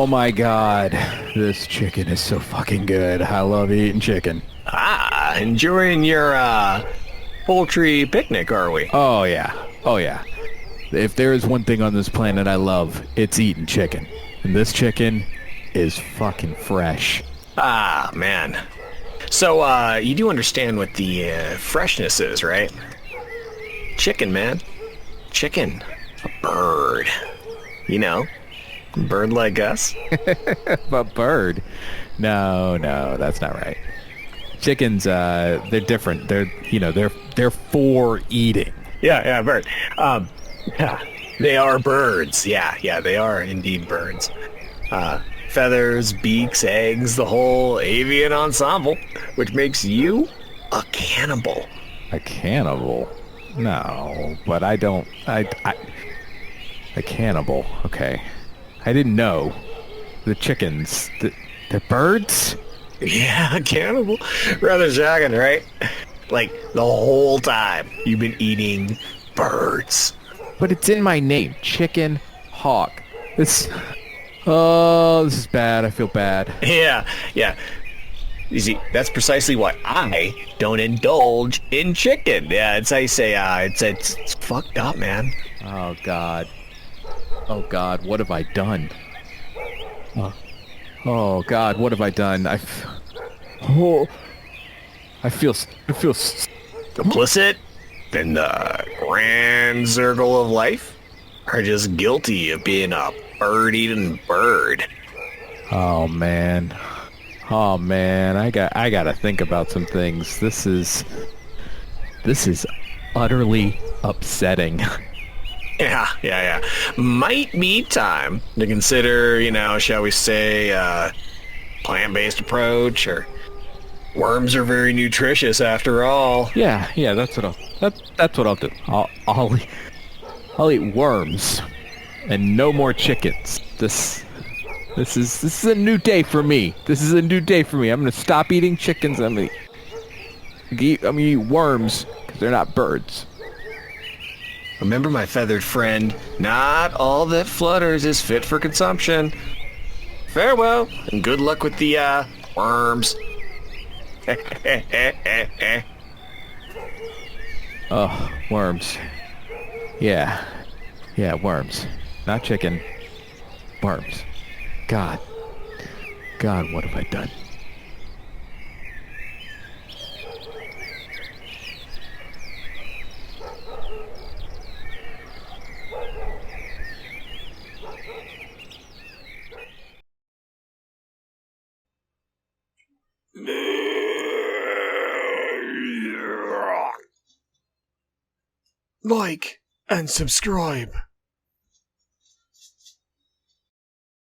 Oh my god. This chicken is so fucking good. I love eating chicken. Enjoying your poultry picnic, are we? Oh yeah. Oh yeah. If there is one thing on this planet I love, it's eating chicken. And this chicken is fucking fresh. Ah, man. So, you do understand what the freshness is, right? Chicken, man. Chicken. A bird. You know, a bird like us. But bird? No, no, that's not right. Chickens, they're different. They're for eating. Yeah, bird. Yeah, they are birds. Yeah, they are indeed birds. Feathers, beaks, eggs, the whole avian ensemble, which makes you a cannibal. A cannibal? No, but a cannibal. Okay. I didn't know. The chickens, the birds? Yeah, a cannibal. Rather shocking, right? Like, the whole time you've been eating birds. But it's in my name, Chicken Hawk. Oh, this is bad. I feel bad. Yeah. You see, that's precisely why I don't indulge in chicken. Yeah, it's how you say, it's fucked up, man. Oh God. Oh God, what have I done? Oh, oh God, what have I done? Oh, I feel. Complicit in the grand circle of life? Or just guilty of being a bird-eating bird? Oh man. Oh man, I gotta think about some things. This is utterly upsetting. Yeah. Might be time to consider, shall we say, plant-based approach, or worms are very nutritious after all. Yeah, that's what I'll do. I'll eat worms and no more chickens. This is a new day for me. This is a new day for me. I'm gonna stop eating chickens. I'm gonna eat worms because they're not birds. Remember, my feathered friend, not all that flutters is fit for consumption. Farewell, and good luck with the, worms. Oh, worms. Yeah, worms. Not chicken. Worms. God, what have I done? Like and subscribe.